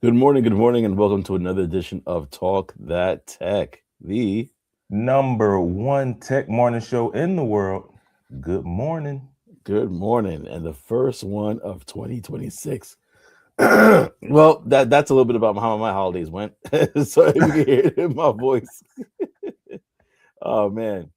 good morning, and welcome to another edition of Talk That Tech. The Number one tech morning show in the world. Good morning. good morning, and the first one of 2026. Well, that's a little bit about how my holidays went. So if you can hear it in my voice, oh man,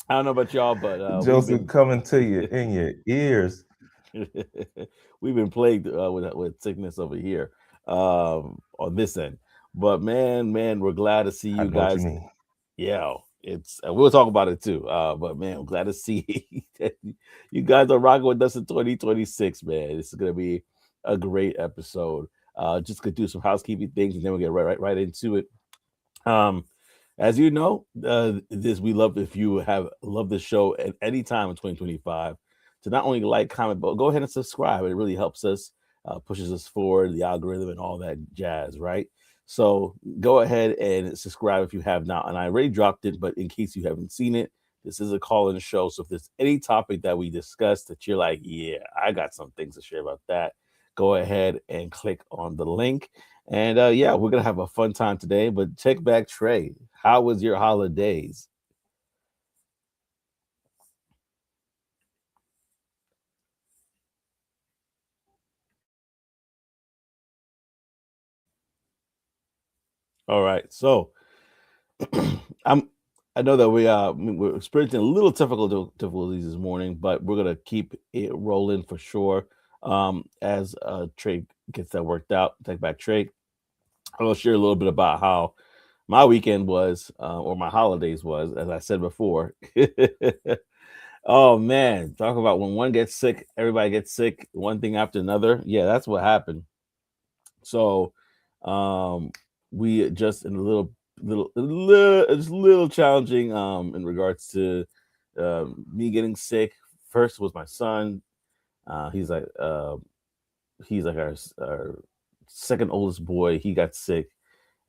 I don't know about y'all, but we've Joseph been coming to you in your ears. we've been plagued with sickness over here on this end. But man, we're glad to see I you know what you guys. mean. Yeah, it's we'll talk about it too. But man, I'm glad to see that you guys are rocking with us in 2026. Man, this is gonna be a great episode. Just gonna do some housekeeping things, and then we'll get right into it. Um, as you know, this we love if you have loved the show at any time in 2025 to not only like, comment, but go ahead and subscribe. It really helps us, pushes us forward, the algorithm and all that jazz, right? So go ahead and subscribe if you have not. And I already dropped it, but in case you haven't seen it, this is a call-in show. So if there's any topic that we discussed that you're like, yeah, I got some things to share about that, go ahead and click on the link and yeah, we're gonna have a fun time today. But check back, Trey. How was your holidays? All right, so I'm. I know that we're experiencing a little technical difficulties this morning, but we're gonna keep it rolling for sure. As Trey gets that worked out, take back Trey. I'll share a little bit about how my weekend was, or my holidays was, as I said before. Oh man, talk about when one gets sick, everybody gets sick, one thing after another. Yeah, that's what happened. So, um, we just in a just a little challenging in regards to me getting sick. First was my son. He's like our second oldest boy. He got sick,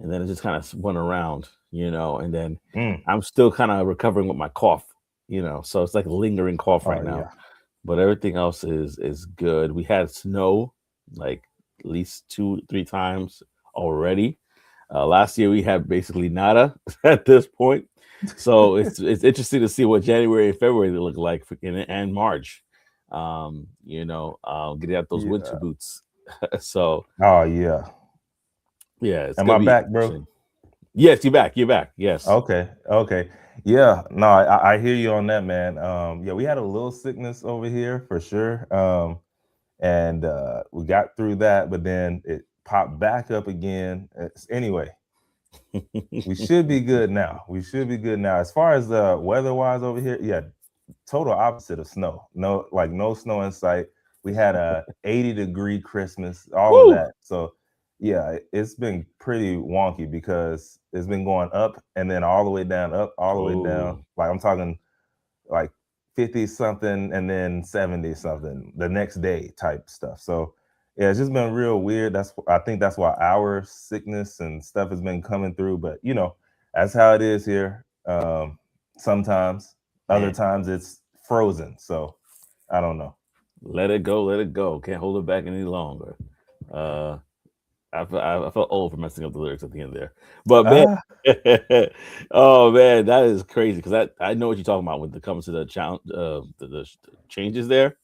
and then it just kind of went around, and then Mm. I'm still kind of recovering with my cough, so it's like a lingering cough Oh right now, yeah. but everything else is good. We had snow like at least 2-3 times already. Last year we had basically nada at this point, so it's interesting to see what January and February they look like and March. Getting out those winter Yeah. boots. So Oh yeah. yeah, it's Am gonna I be back, bro? interesting. Yes, you're back. You're back. Yes. Okay. Okay. Yeah. No, I hear you on that, man. Yeah, we had a little sickness over here for sure. And we got through that, but then it popped back up again. Anyway, we should be good now. We should be good now. As far as weather wise over here, yeah, total opposite of snow. No, like no snow in sight. We had a 80-degree Christmas, all of Woo! that. So yeah, it's been pretty wonky because it's been going up and then all the way down, up, all the way down. Oh, Like I'm talking like 50 something and then 70 something the next day type stuff. So yeah, it's just been real weird. I think that's why our sickness and stuff has been coming through. But that's how it is here. Sometimes, other man, times it's frozen. So I don't know. let it go. Let it go. Can't hold it back any longer. Uh, I felt old for messing up the lyrics at the end there, but man, Ah, oh man, that is crazy because I know what you're talking about when it comes to the challenge, the changes there.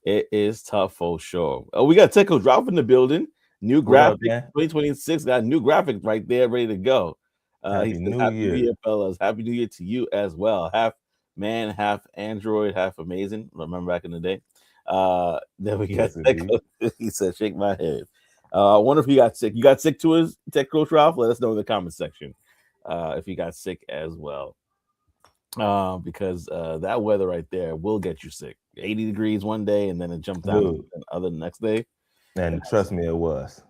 It is tough for sure. Oh, we got Techo drop in the building. New what up, graphic man? 2026 got a new graphic right there, ready to go. He Happy says, New "Happy New Year. Year, fellas! Happy New Year to you as well. Half man, half Android, half amazing. Remember back in the day." Then we got Yes, indeed. Techo. He said, "Shake my head." I wonder if he got sick. You got sick to his Tech Coach Ralph? Let us know in the comment section if you got sick as well. Because that weather right there will get you sick. 80 degrees one day, and then it jumps down to Dude, something other the next day. and That's trust me, it was.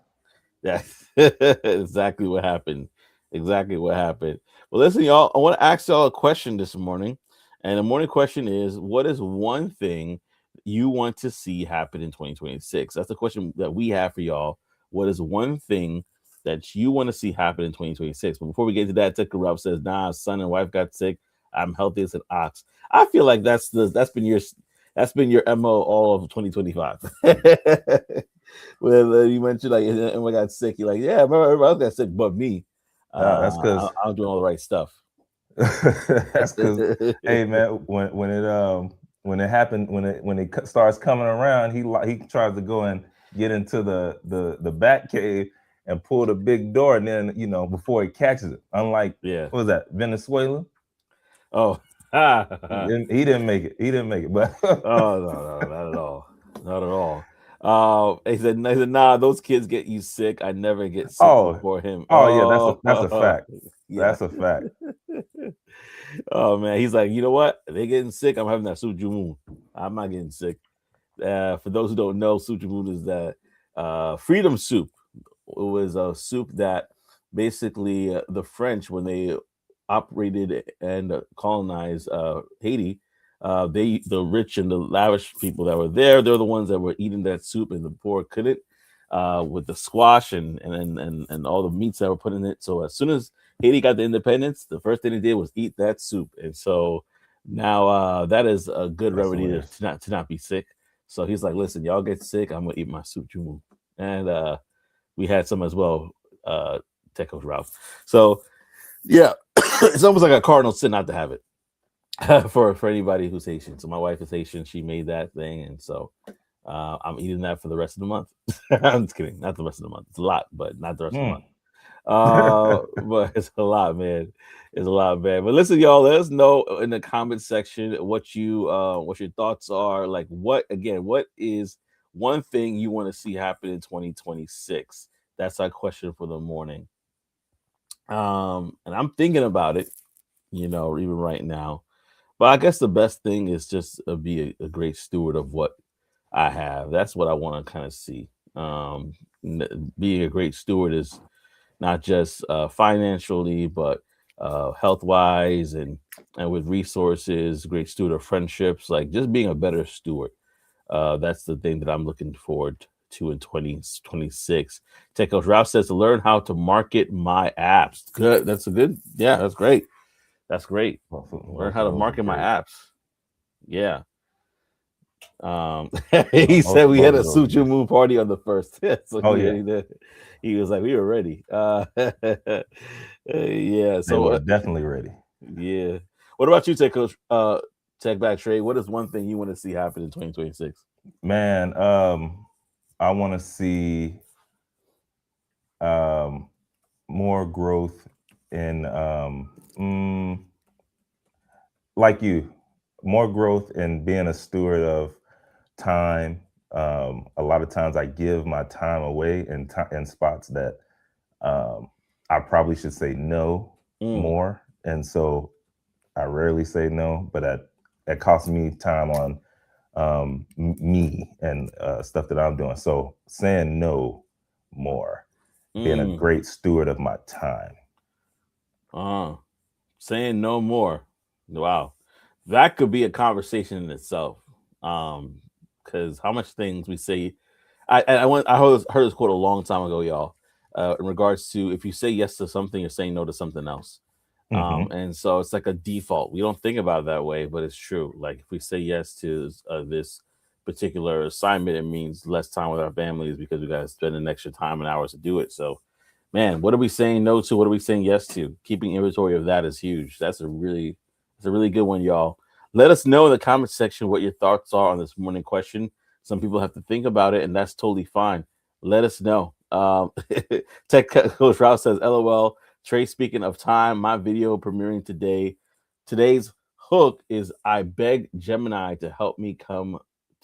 that's exactly what happened. Exactly what happened. Well, listen, y'all. I want to ask y'all a question this morning, and the morning question is: what is one thing you want to see happen in 2026? That's the question that we have for y'all. What is one thing that you want to see happen in 2026? But before we get to that, Tucker Ralph says, "Nah, son and wife got sick. I'm healthy as an ox." I feel like that's been your mo all of 2025. When you mentioned like everyone got sick, you're like, yeah, remember everybody else got sick, but me. That's because I'm doing all the right stuff. that's because hey man, when it happened when it starts coming around, he tries to go and get into the bat cave and pull the big door, and then before he catches it. Unlike Yeah. what was that Venezuela? Oh. He didn't make it. He didn't make it, but Oh no, not at all, not at all. He said, nah, those kids get you sick. I never get sick oh before him. oh yeah, that's a fact. Yeah. That's a fact. Oh man, he's like, you know what? They're getting sick. I'm having that sujumun. I'm not getting sick. For those who don't know, sujumun is that freedom soup. It was a soup that basically the French, when they operated and colonized Haiti, the rich and the lavish people that were there, they're the ones that were eating that soup, and the poor couldn't. With the squash and all the meats that were put in it. So as soon as Haiti got the independence, the first thing they did was eat that soup, and so now that is a good That's remedy to, hilarious. to not to not be sick. So he's like, listen, y'all get sick, I'm gonna eat my soup jumu. And we had some as well, Tech Coach Ralph. So yeah, it's almost like a cardinal sin not to have it. For anybody who's Haitian. So my wife is Haitian. She made that thing, and so I'm eating that for the rest of the month. I'm just kidding. Not the rest of the month. It's a lot, but not the rest of the month. Mm. But it's a lot, man. It's a lot, man. But listen, y'all, let us know in the comment section what your thoughts are. Like, what is one thing you want to see happen in 2026? That's our question for the morning. And I'm thinking about it, even right now. But I guess the best thing is just be a great steward of what I have. That's what I want to kind of see. Being a great steward is not just financially, but health wise and with resources, great steward of friendships, like just being a better steward. That's the thing that I'm looking forward to in 2026. Tech Coach Ralph says to learn how to market my apps. Good. Yeah, that's great. That's great. Learn Well, how to those are market my great. apps. Yeah. He said we had Both a of those are Suju good. Moon party on the first. So Oh yeah, he was like, we were ready. Yeah. they So were definitely ready. yeah. What about you, Tech Coach? Tech Back Trade. What is one thing you want to see happen in 2026? Man, I want to see um, more growth in like you, more growth in being a steward of time. A lot of times I give my time away in spots that I probably should say no Mm, more, and so I rarely say no, but that costs me time on me and stuff that I'm doing. So saying no more, being a mm, great steward of my time. uh, saying no more. Wow. That could be a conversation in itself. Because how much things we say. I heard this quote a long time ago, y'all. In regards to if you say yes to something, you're saying no to something else. Hmm. And so it's like a default. We don't think about it that way, but it's true. Like if we say yes to this particular assignment, it means less time with our families because we got to spend an extra time and hours to do it. So, man, what are we saying no to? What are we saying yes to? Keeping inventory of that is huge. That's a really good one, y'all. Let us know in the comment section what your thoughts are on this morning question. Some people have to think about it, and that's totally fine. Let us know. Tech Coach Rouse says, "LOL." Trey, speaking of time, my video premiering today. Today's hook is I beg Gemini to help me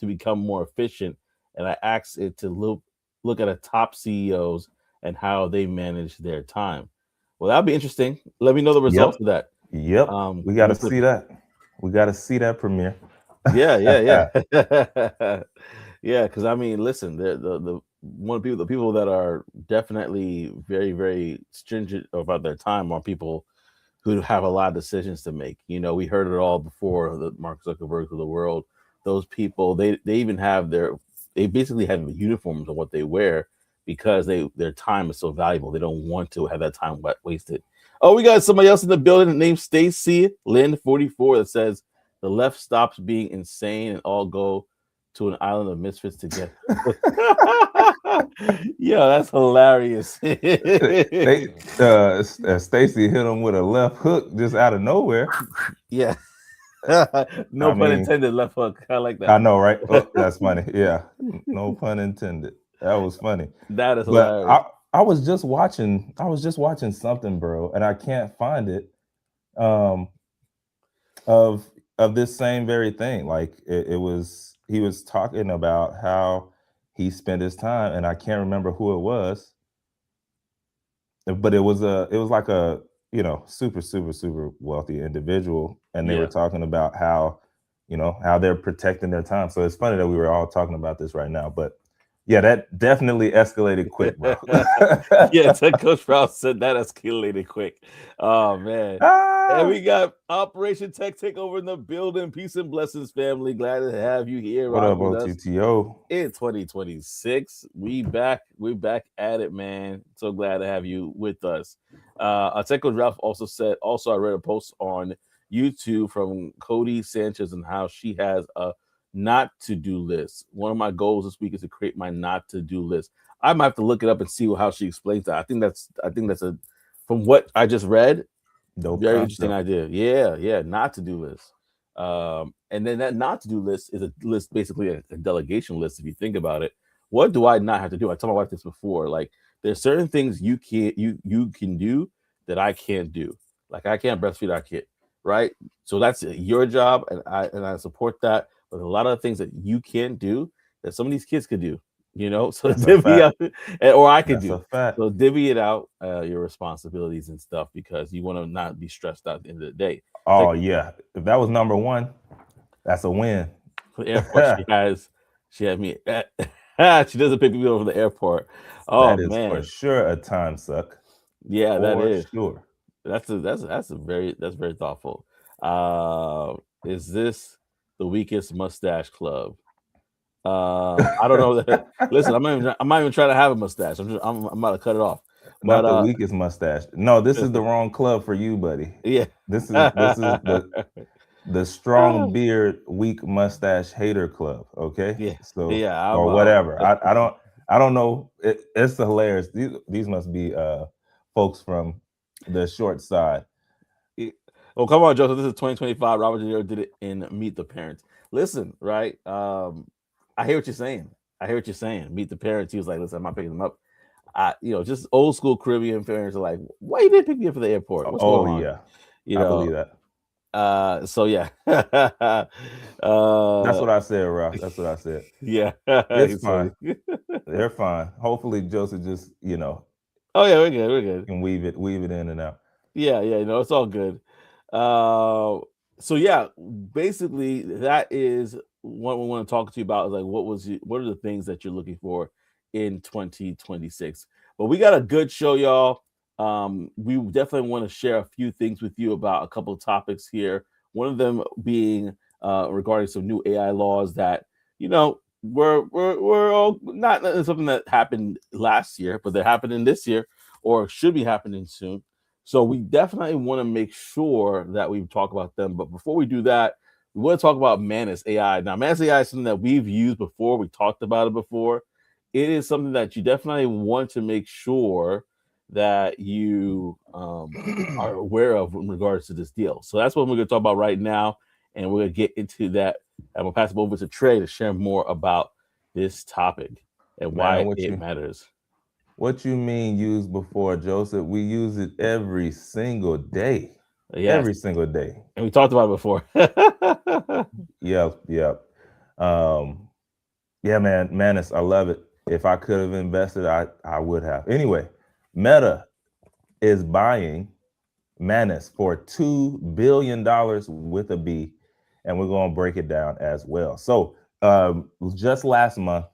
become more efficient, and I asked it to look at a top CEOs and how they manage their time. Well, that'll be interesting. Let me know the Yep. results of that. Yep. We got I'm to gonna put see that. We got to see that premiere. yeah, yeah, yeah, yeah. Because I mean, listen, the people that are definitely very, very stringent about their time are people who have a lot of decisions to make. We heard it all before the Mark Zuckerberg of the world. Those people, they even they basically have uniforms of what they wear because their time is so valuable. They don't want to have that time wasted. Oh, we got somebody else in the building named Stacy Lynn 44 that says the left stops being insane and all go to an island of misfits to get. Yo, that's hilarious. They Stacy hit him with a left hook just out of nowhere. Yeah. I No pun mean, intended. Left hook. I like I that. know, right? Oh, that's funny. Yeah, no pun intended. That was funny. That is But hilarious. I was just watching something, bro, and I can't find it. Um, of this same very thing. Like it was, he was talking about how he spent his time, and I can't remember who it was, but it was like a, you know, super wealthy individual, and they were Yeah. talking about how, you know, how they're protecting their time. So it's funny that we were all talking about this right now, but yeah, that definitely escalated quick, bro. Yeah, Coach Rouse said that escalated quick. Oh man. And Ah, we got Operation Tech Takeover in the building. Peace and blessings, family. Glad to have you here, what up, rocking with us OTTO? in 2026. We back at it, man. So glad to have you with us. Coach Ralph also said, also I read a post on YouTube from Cody Sanchez and how she has a not to do list. One of my goals this week is to create my not to do list. I might have to look it up and see how she explains that. I think that's a from what I just read, Dope very interesting concept. idea. Yeah, yeah, not to do list. And then that not to do list is a list, basically a delegation list. If you think about it, what do I not have to do? I told my wife this before. Like, there's certain things you can do that I can't do. Like, I can't breastfeed our kid, right? So that's your job, and I support that. But a lot of things that you can't do that some of these kids could do, you know. So That's a divvy fact. out, or I could That's do. a fact. So divvy it out, your responsibilities and stuff, because you want to not be stressed out at the end of the day. Oh Second, yeah, if that was number one, that's a win. for the airport, That she had me. She doesn't pick me up from the airport. Oh is for man, sure a time suck. yeah, that For is. sure. That's very thoughtful. Is this the weakest mustache club? I don't know that. Listen, I'm not even trying to have a mustache. I'm about to cut it off. But Not the weakest mustache. No, this is the wrong club for you, buddy. yeah. This is the strong beard, weak mustache hater club. Okay, Yeah, so yeah. or whatever. I don't know. It's hilarious. These must be folks from the short side. Well, come on, Joseph. This is 2025. Robert De Niro did it in Meet the Parents. Listen, right? I hear what you're saying. I hear what you're saying. Meet the Parents. He was like, "Listen, I'm not picking them up." Just old school Caribbean parents are like, "Why you didn't pick me up for the airport? What's going Oh on?" yeah, You I know. believe that. So yeah. That's uh, what I said, Ralph. That's what I said. yeah. It's He's fine. funny. They're fine. Hopefully, Joseph just, you know, Oh yeah, we're good. We're good. can weave it in and out. Yeah, yeah, it's all good. Uh, so yeah, basically that is what we want to talk to you about. Is like, what are the things that you're looking for in 2026? But we got a good show, y'all. We definitely want to share a few things with you about a couple of topics here. One of them being regarding some new AI laws that we're all not something that happened last year, but they're happening this year or should be happening soon. So we definitely want to make sure that we talk about them. But before we do that, we want to talk about Manus AI. Now, Manus AI is something that we've used before. We talked about it before. It is something that you definitely want to make sure that you are aware of in regards to this deal. So that's what we're going to talk about right now. And we're going to get into that. I'm going to pass it over to Trey to share more about this topic and Man, why it matters. what you mean used before, Joseph? We use it every single day. Yes. Every single day. And we talked about it before. Yep, yep. Um, yeah, man, Manus, I love it. If I could have invested, I would have. Anyway, Meta is buying Manus for $2 billion with a B, and we're gonna break it down as well. So just last month,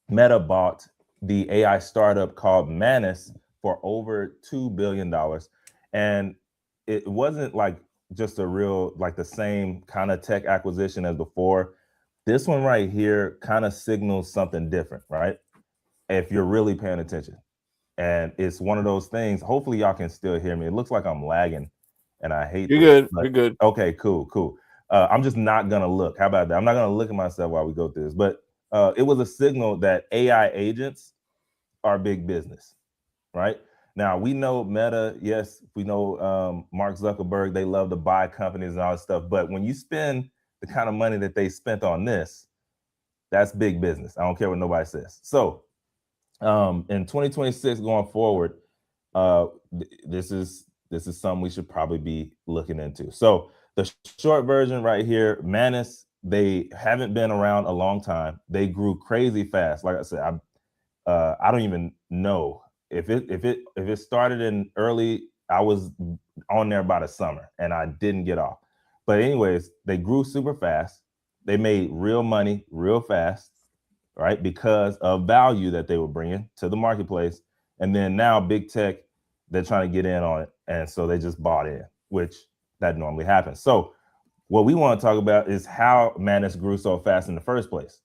Meta bought the AI startup called Manus for over $2 billion. And it wasn't like just a real, like the same kind of tech acquisition as before. This one right here kind of signals something different, right? If you're really paying attention. And it's one of those things. Hopefully, y'all can still hear me. It looks like I'm lagging, and I hate You're this, good. but You're good. okay, cool, cool. I'm just not gonna look. How about that? I'm not gonna look at myself while we go through this. But it was a signal that AI agents are big business, right? Now we know Meta, yes, we know Mark Zuckerberg, they love to buy companies and all that stuff. But when you spend the kind of money that they spent on this, that's big business. I don't care what nobody says. So in 2026 going forward, this is something we should probably be looking into. So the short version right here, Manus, they haven't been around a long time. They grew crazy fast. Like I said, I don't even know if it started in early. I was on there by the summer and I didn't get off. But anyways, they grew super fast. They made real money real fast, right? Because of value that they were bringing to the marketplace. And then now big tech, they're trying to get in on it. And so they just bought in, which that normally happens. So what we want to talk about is how Manus grew so fast in the first place.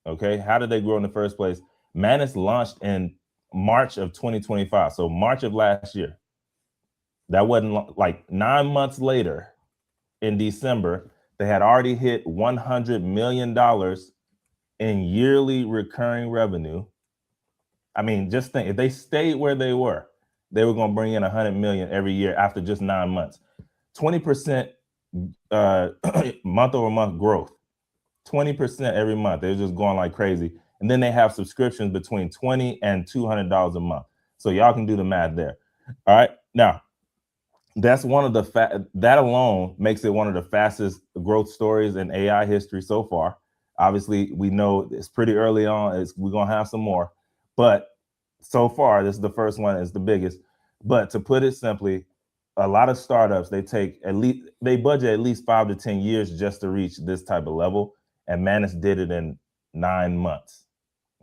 Okay. How did they grow in the first place? Manus launched in March of 2025. So March of last year. That wasn't like 9 months later in December, they had already hit $100 million in yearly recurring revenue. I mean, just think if they stayed where they were going to bring in 100 million every year after just 9 months. 20% month over month growth, 20% every month. They're just going like crazy. And then they have subscriptions between $20 and $200 a month. So y'all can do the math there. All right. Now, that's one of that alone makes it one of the fastest growth stories in AI history so far. Obviously, we know it's pretty early on. We're going to have some more. But so far, this is the first one. It's the biggest. But to put it simply, a lot of startups, they budget at least 5 to 10 years just to reach this type of level. And Manus did it in 9 months.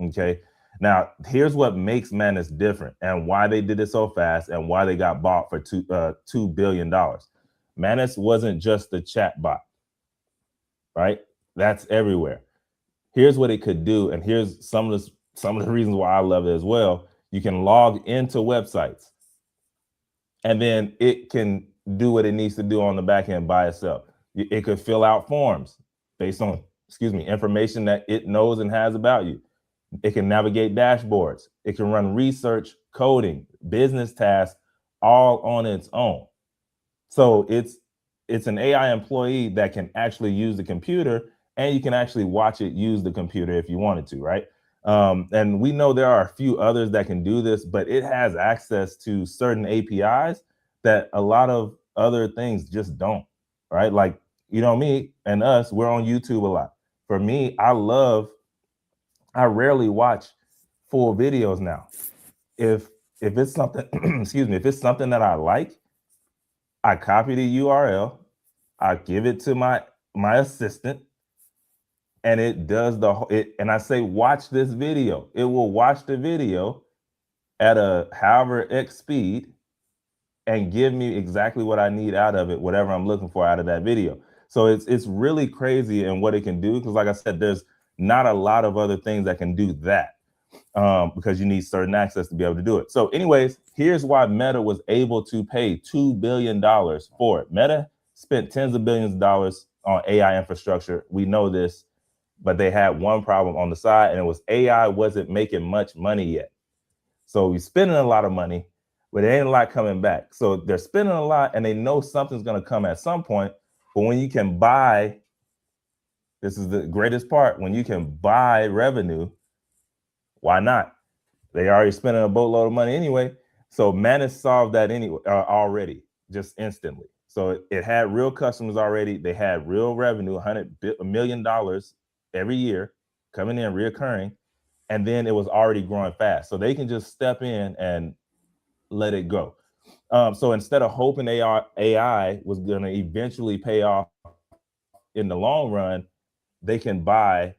Okay. Now, here's what makes Manus different and why they did it so fast and why they got bought for $2 billion. Manus wasn't just a chat bot, right? That's everywhere. Here's what it could do, and here's some of the reasons why I love it as well. You can log into websites, and then it can do what it needs to do on the back end by itself. It could fill out forms based on, information that it knows and has about you. It can navigate dashboards. It can run research, coding, business tasks, all on its own. So it's an AI employee that can actually use the computer, and you can actually watch it use the computer if you wanted to, right? And we know there are a few others that can do this, but it has access to certain APIs that a lot of other things just don't, right? Like, me and us, we're on YouTube a lot. For me, I rarely watch full videos now. If it's something, if it's something that I like, I copy the URL, I give it to my assistant, and it does and I say, watch this video. It will watch the video at a however X speed and give me exactly what I need out of it, whatever I'm looking for out of that video. So it's really crazy in what it can do, because like I said, there's not a lot of other things that can do that, because you need certain access to be able to do it. So anyways, here's why Meta was able to pay $2 billion for it. Meta spent tens of billions of dollars on AI infrastructure. We know this, but they had one problem on the side, and it was AI wasn't making much money yet. So we're spending a lot of money, but there ain't a lot coming back. So they're spending a lot, and they know something's going to come at some point. But when you can buy, this is the greatest part, when you can buy revenue, why not? They already spending a boatload of money anyway. So Manus solved that anyway already, just instantly. So it had real customers already. They had real revenue, $100 million every year coming in, reoccurring. And then it was already growing fast. So they can just step in and let it go. So instead of hoping AI was going to eventually pay off in the long run, they can buy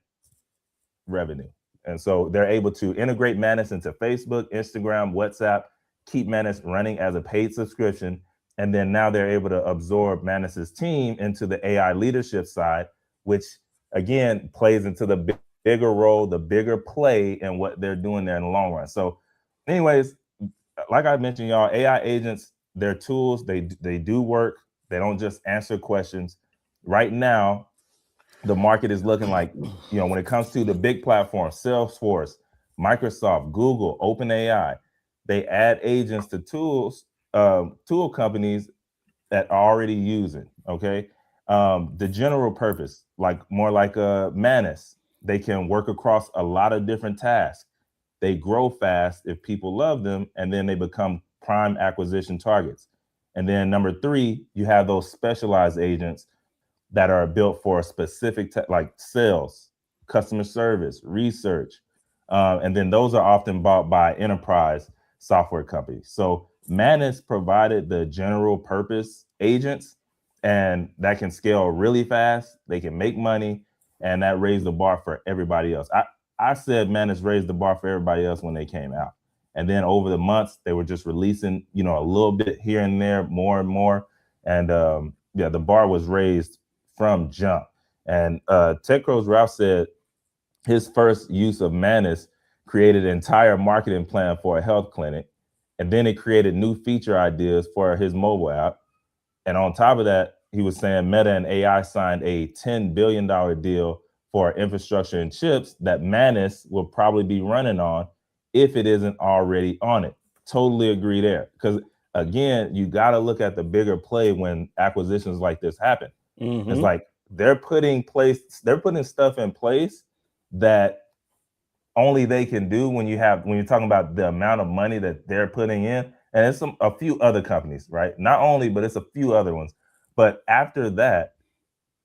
revenue. And so they're able to integrate Manus into Facebook, Instagram, WhatsApp, keep Manus running as a paid subscription. And then now they're able to absorb Manus's team into the AI leadership side, which again plays into the bigger role, the bigger play in what they're doing there in the long run. So anyways, like I mentioned, y'all, AI agents, they're tools. They do work. They don't just answer questions. right now, the market is looking like, when it comes to the big platforms, Salesforce, Microsoft, Google, OpenAI, they add agents to tool companies that are already using. Okay, the general purpose, like more like a Manus, they can work across a lot of different tasks. They grow fast if people love them, and then they become prime acquisition targets. And then number three, you have those specialized agents that are built for a specific like sales, customer service, research, and then those are often bought by enterprise software companies. So Manus provided the general purpose agents, and that can scale really fast. They can make money, and that raised the bar for everybody else. I said Manus raised the bar for everybody else when they came out, and then over the months they were just releasing, a little bit here and there, more and more, and yeah, the bar was raised from jump. And TechCrow's Ralph said his first use of Manus created an entire marketing plan for a health clinic, and then it created new feature ideas for his mobile app. And on top of that, he was saying Meta and AI signed a $10 billion deal for infrastructure and chips that Manus will probably be running on if it isn't already on it. Totally agree there. Because again, you got to look at the bigger play when acquisitions like this happen. Mm-hmm. It's like they're putting stuff in place that only they can do when you're talking about the amount of money that they're putting in. And it's a few other companies, right? Not only, but it's a few other ones. But after that,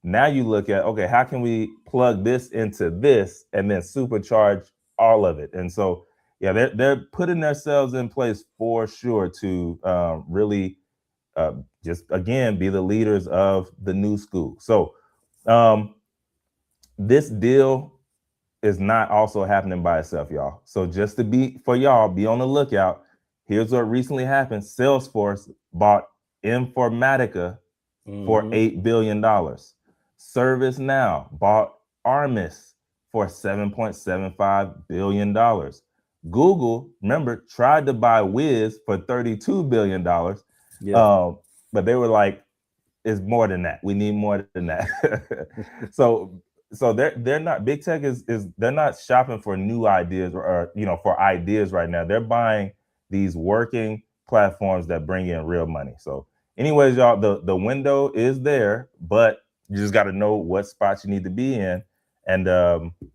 now you look at, okay, how can we plug this into this and then supercharge all of it? And so, yeah, they're putting themselves in place for sure to really just, again, be the leaders of the new school. So this deal is not also happening by itself, y'all. So just to be on the lookout. Here's what recently happened. Salesforce bought Informatica for $8 billion. ServiceNow bought Armis for $7.75 billion. Google, remember, tried to buy Wiz for $32 billion. Yeah. But they were like, it's more than that. We need more than that. so they're not, big tech is they're not shopping for new ideas or for ideas right now. They're buying these working platforms that bring in real money. So anyways, y'all, the window is there, but you just got to know what spots you need to be in. And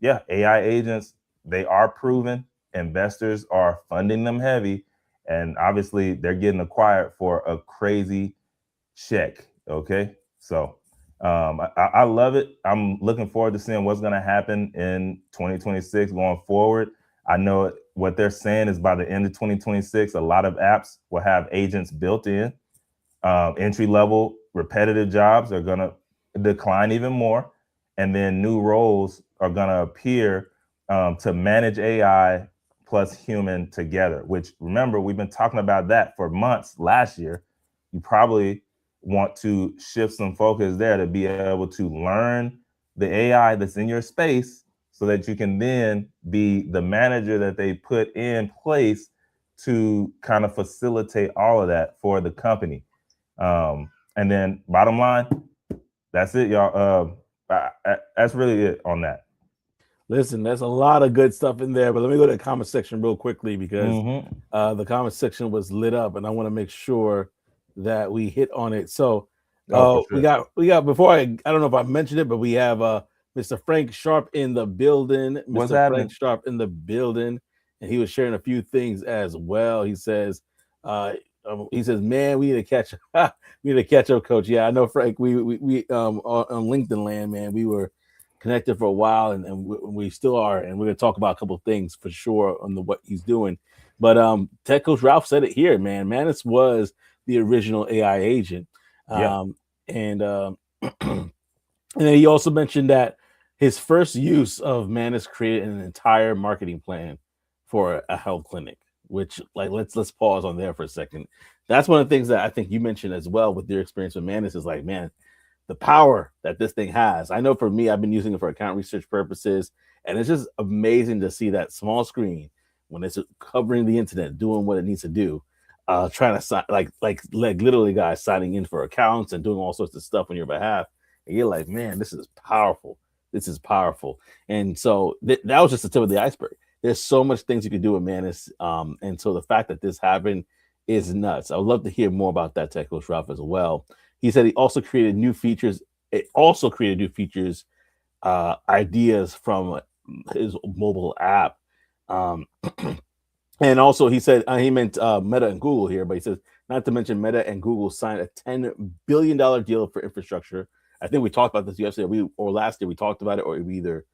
yeah, AI agents, they are proven. Investors are funding them heavy, and obviously they're getting acquired for a crazy check. Okay, so I love it. I'm looking forward to seeing what's going to happen in 2026 going forward. I know what they're saying is by the end of 2026, a lot of apps will have agents built in. Entry level repetitive jobs are going to decline even more, and then new roles are going to appear to manage AI plus human together, which, remember, we've been talking about that for months last year. You probably want to shift some focus there to be able to learn the AI that's in your space so that you can then be the manager that they put in place to kind of facilitate all of that for the company. And then bottom line, that's it, y'all. That's really it on that. Listen, there's a lot of good stuff in there, but let me go to the comment section real quickly because the comment section was lit up, and I want to make sure that we hit on it. So sure. we got before I don't know if I mentioned it, but we have Mr. Frank Sharp in the building. What's Mr. happening? Frank Sharp in the building, and he was sharing a few things as well. He says, man, we need to catch up, coach. Yeah, I know, Frank. We on LinkedIn land, man. We were connected for a while, and we still are, and we're gonna talk about a couple of things for sure on what he's doing. But Tech Coach Ralph said it here, man. Manus was the original AI agent, and and then he also mentioned that his first use of Manus created an entire marketing plan for a health clinic. Which, like, let's pause on there for a second. That's one of the things that I think you mentioned as well with your experience with Manus is like, man, the power that this thing has. I know for me, I've been using it for account research purposes, and it's just amazing to see that small screen when it's covering the internet, doing what it needs to do, trying to sign, like literally guys signing in for accounts and doing all sorts of stuff on your behalf. And you're like, man, this is powerful. This is powerful. And so that was just the tip of the iceberg. There's so much things you can do with Manus. And so the fact that this happened is nuts. I would love to hear more about that, Tech Coach Ralph, as well. He said he also created new features. It also created new features, ideas from his mobile app. Um, And also, he said he meant Meta and Google here, but he says not to mention Meta and Google signed a $10 billion deal for infrastructure. I think we talked about this yesterday, or last year we talked about it, or we either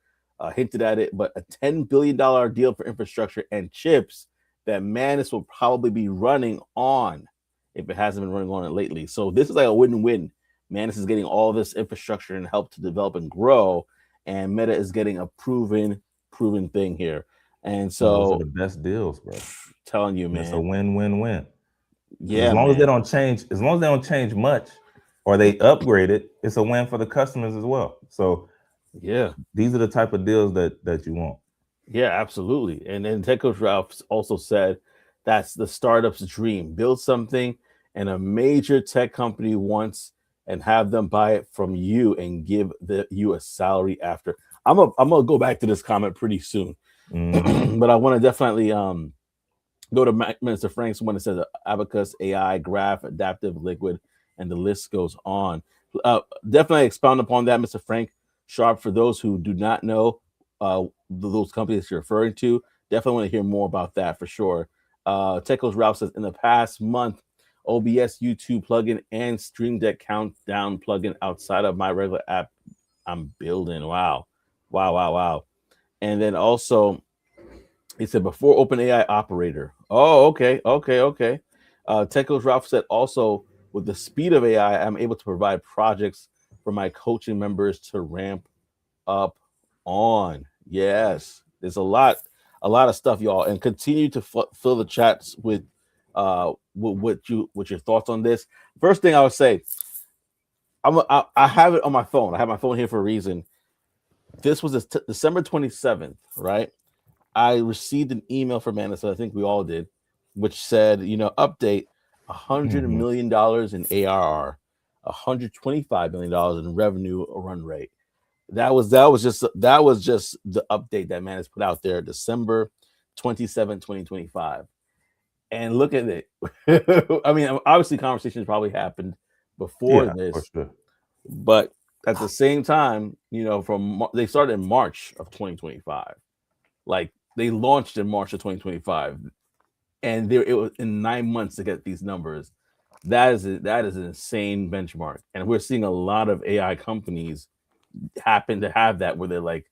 hinted at it. But a $10 billion deal for infrastructure and chips that Manus will probably be running on if it hasn't been running on it lately. So this is like a win-win. Manus is getting all this infrastructure and help to develop and grow, and Meta is getting a proven thing here. And No, those are so the best deals, bro. telling you, And it's a man. win-win-win. Because as Yeah, long as they man. don't change, as long as they don't change much, or they upgrade it, it's a win for the customers as well. So Yeah. these are the type of deals that you want. Yeah, absolutely. And then Tech Coach Ralph also said that's the startup's dream. Build something and a major tech company wants and have them buy it from you and give you a salary after. I'm gonna go back to this comment pretty soon. Mm-hmm. But I want to definitely go to Minister Frank's one that says Abacus, AI, Graph, Adaptive, Liquid, and the list goes on. Definitely expound upon that, Mr. Frank Sharp. For those who do not know those companies you're referring to, definitely want to hear more about that for sure. Techos Ralph says in the past month, OBS YouTube plugin and Stream Deck Countdown plugin outside of my regular app I'm building. Wow. Wow, wow, wow. And then also he said before OpenAI operator. Oh, okay, okay, okay. Techos Ralph said also with the speed of AI, I'm able to provide projects for my coaching members to ramp up on. Yes, there's a lot of stuff, y'all, and continue to fill the chats with your thoughts on this. First thing I would say, I have it on my phone. I have my phone here for a reason. This was December 27th, right? I received an email from Manus, I think we all did, which said, update Mm-hmm. $100 million in ARR, $125 million in revenue run rate. That was just the update that Manus put out there, December 27, 2025. And look at it. I mean, obviously conversations probably happened before Yeah, for this, sure. but at the same time, from they started in March of 2025. Like they launched in March of 2025, and it was in 9 months to get these numbers. That is an insane benchmark, and we're seeing a lot of AI companies happen to have that where they're like,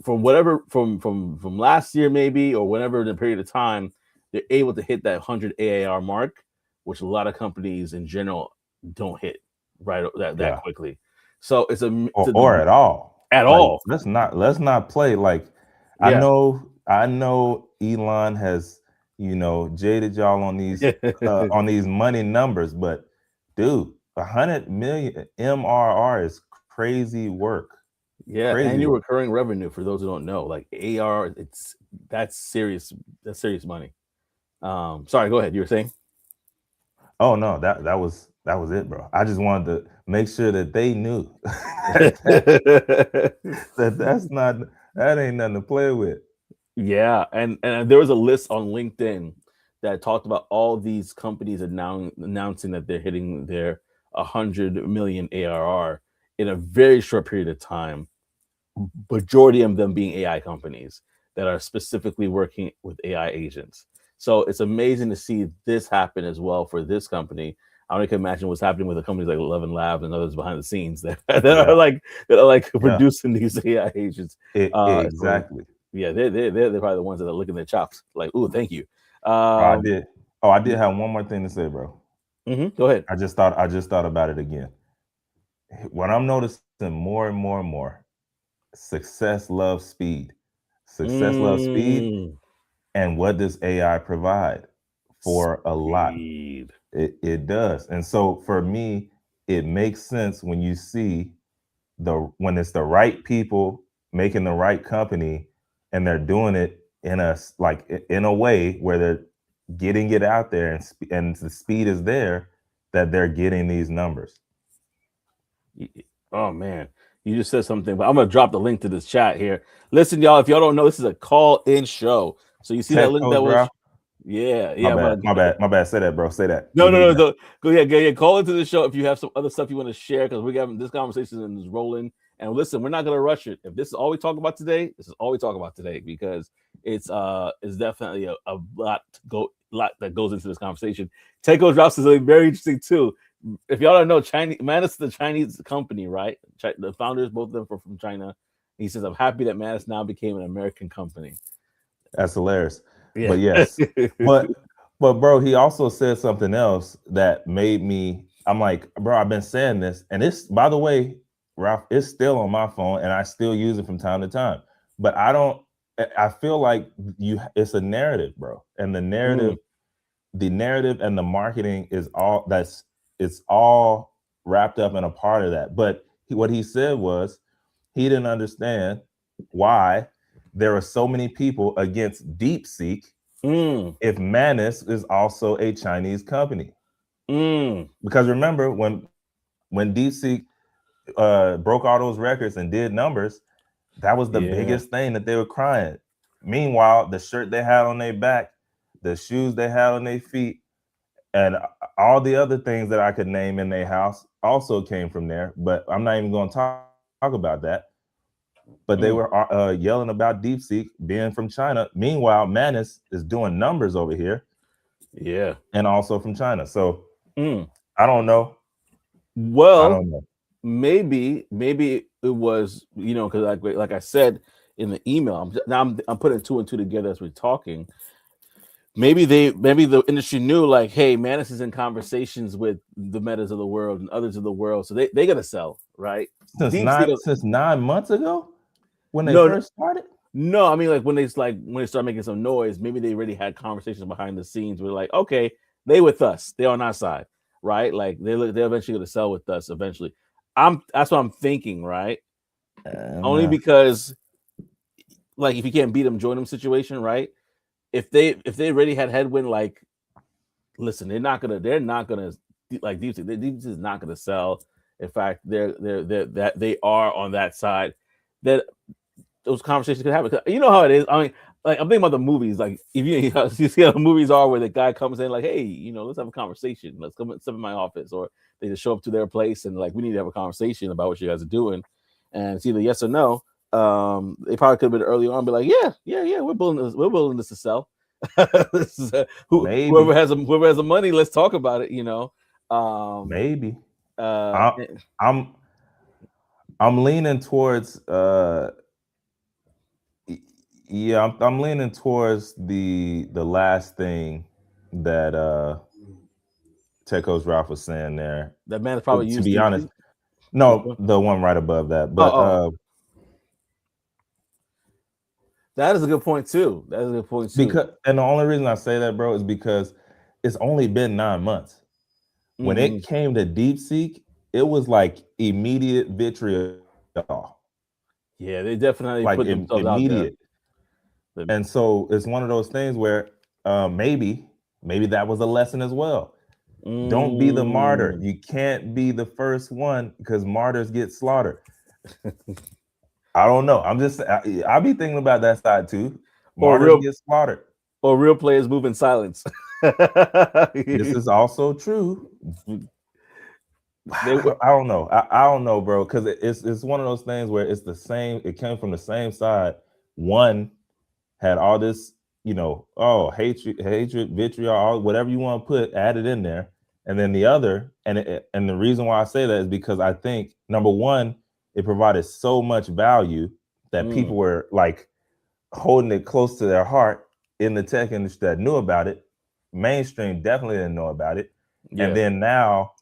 from whatever from last year maybe or whatever the period of time, they're able to hit that 100 AAR mark, which a lot of companies in general don't hit right that Yeah. quickly. So Or at all. at Like all. let's not play. Like Yeah. I know Elon has, jaded y'all on these money numbers, but dude, 100 million MRR is crazy work. Yeah, Crazy annual work. recurring revenue for those who don't know, like AR, that's serious. That's serious money. Sorry, go ahead. You were saying? Oh no, that was it, bro. I just wanted to make sure that they knew that ain't nothing to play with. Yeah, and there was a list on LinkedIn that talked about all these companies announcing that they're hitting their 100 million ARR in a very short period of time. Majority of them being AI companies that are specifically working with AI agents. So it's amazing to see this happen as well for this company. I only can imagine what's happening with the companies like 11 Labs and others behind the scenes Yeah, that are like yeah. producing these AI agents. So Exactly. yeah, they're probably the ones that are licking their chops like, "Ooh, thank you." Oh, I Um, did. Oh, I did have one more thing to say, bro. Go ahead. I just thought about it again. What I'm noticing more and more and more, success loves speed. Success loves speed. Mm, And what does AI provide? For a lot. speed. It does. And so for me, it makes sense when you see when it's the right people making the right company, and they're doing it in a way where they're getting it out there, and the speed is there, that they're getting these numbers. Oh man, you just said something, but I'm gonna drop the link to this chat here. Listen, y'all, if y'all don't know, this is a call-in show. So you see that Tech link that Coach was, Ralph. yeah, My yeah. I'm bad. gonna My bad. My bad. Say that, bro. Say that. no, We no, need no, that. no. Go ahead, go ahead. Call into the show if you have some other stuff you want to share because we're having this conversation and is rolling. And listen, we're not gonna rush it. If this is all we talk about today, this is all we talk about today because it's definitely a lot that goes into this conversation. Taco drops is something very interesting too. If y'all don't know, Chinese Manus is the Chinese company, right? The founders, both of them are from China. He says, "I'm happy that Manus now became an American company." That's hilarious. Yeah. But yes. But bro, he also said something else that made me I'm like, bro, I've been saying this. And it's by the way, Ralph, it's still on my phone and I still use it from time to time. But I feel like it's a narrative, bro. And Mm, the narrative and the marketing is all that's it's all wrapped up in a part of that. But what he said was he didn't understand why there are so many people against DeepSeek mm, if Manus is also a Chinese company. mm. Because remember when DeepSeek broke all those records and did numbers, that was the Yeah. biggest thing that they were crying. Meanwhile, the shirt they had on their back, the shoes they had on their feet, and all the other things that I could name in their house also came from there. But I'm not even going to talk about that. But they were Mm, yelling about DeepSeek being from China. Meanwhile, Manus is doing numbers over here yeah. and also from China. So Mm. I don't know. I Well, don't know. maybe it was because like I said in the email, I'm putting two and two together as we're talking. Maybe the industry knew like, hey, Manus is in conversations with the Metas of the world and others of the world, so they gotta sell, right? Since Deep Sea, since 9 months ago, when they no, first started. no, I mean like when they start making some noise, maybe they already had conversations behind the scenes. We're like, okay, they with us, they on our side, right? Like they're eventually gonna sell with us eventually. That's what I'm thinking, right? Only Nah. because like if you can't beat them, join them situation, right? If they already had headwind, like listen, they're not gonna like Deep Sea is not gonna sell. In fact, they're that they are on that side. That those conversations could happen. You know how it is. I mean, like I'm thinking about the movies. Like if you see how the movies are where the guy comes in like, hey, let's have a conversation. Let's come step in my office, or they just show up to their place and like we need to have a conversation about what you guys are doing, and it's either yes or no. They probably could have been early on, be like, yeah, we're building this to sell. This is, Maybe. whoever has the money, let's talk about it. Um, Maybe. uh, I, I'm I'm leaning towards yeah, I'm leaning towards the last thing that Tecos Ralph was saying there. that man has probably To used be deep honest, sea. Which no, one? the one right above that. Oh, But oh, that is a good point too. That is a good point too. because and the only reason I say that, bro, is because it's only been 9 months. When Mm-hmm. it came to DeepSeek, it was like immediate vitriol, Yeah, they like definitely put themselves out immediate. there. And so it's one of those things where maybe that was a lesson as well. Don't be the martyr. Mm, You can't be the first one because martyrs get slaughtered. I don't know. I be thinking about that side too. or Martyrs real get slaughtered. or real players move in silence. This is also true. They I don't know. I don't know, bro, because it's one of those things where it's the same. It came from the same side. One had all this, hatred, vitriol, whatever you want to put, added in there, and then the other, and the reason why I say that is because I think number one, it provided so much value that mm, people were like holding it close to their heart in the tech industry that knew about it. Mainstream definitely didn't know about it, and yeah, then now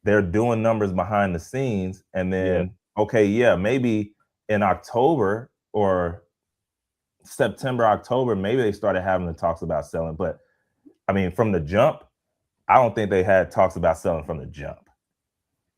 they're doing numbers behind the scenes, and yeah, then okay, yeah, maybe in October or September, October, maybe they started having the talks about selling. But I mean, from the jump, I don't think they had talks about selling from the jump.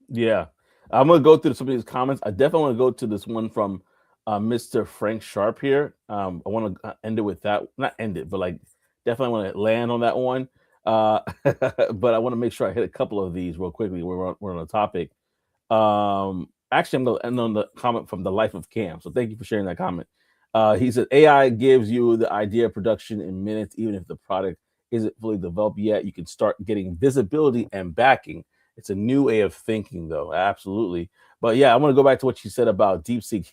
yeah. I'm gonna go through some of these comments. I definitely want to go to this one from Mr. Frank Sharp here. I want to end it with that. Not end it, but like definitely want to land on that one. But I want to make sure I hit a couple of these real quickly. We're on the topic. actually, I'm going to end on the comment from the Life of Cam. So thank you for sharing that comment. He said AI gives you the idea of production in minutes, even if the product isn't fully developed yet. You can start getting visibility and backing. It's a new way of thinking, though. Absolutely. But yeah, I want to go back to what you said about DeepSeek.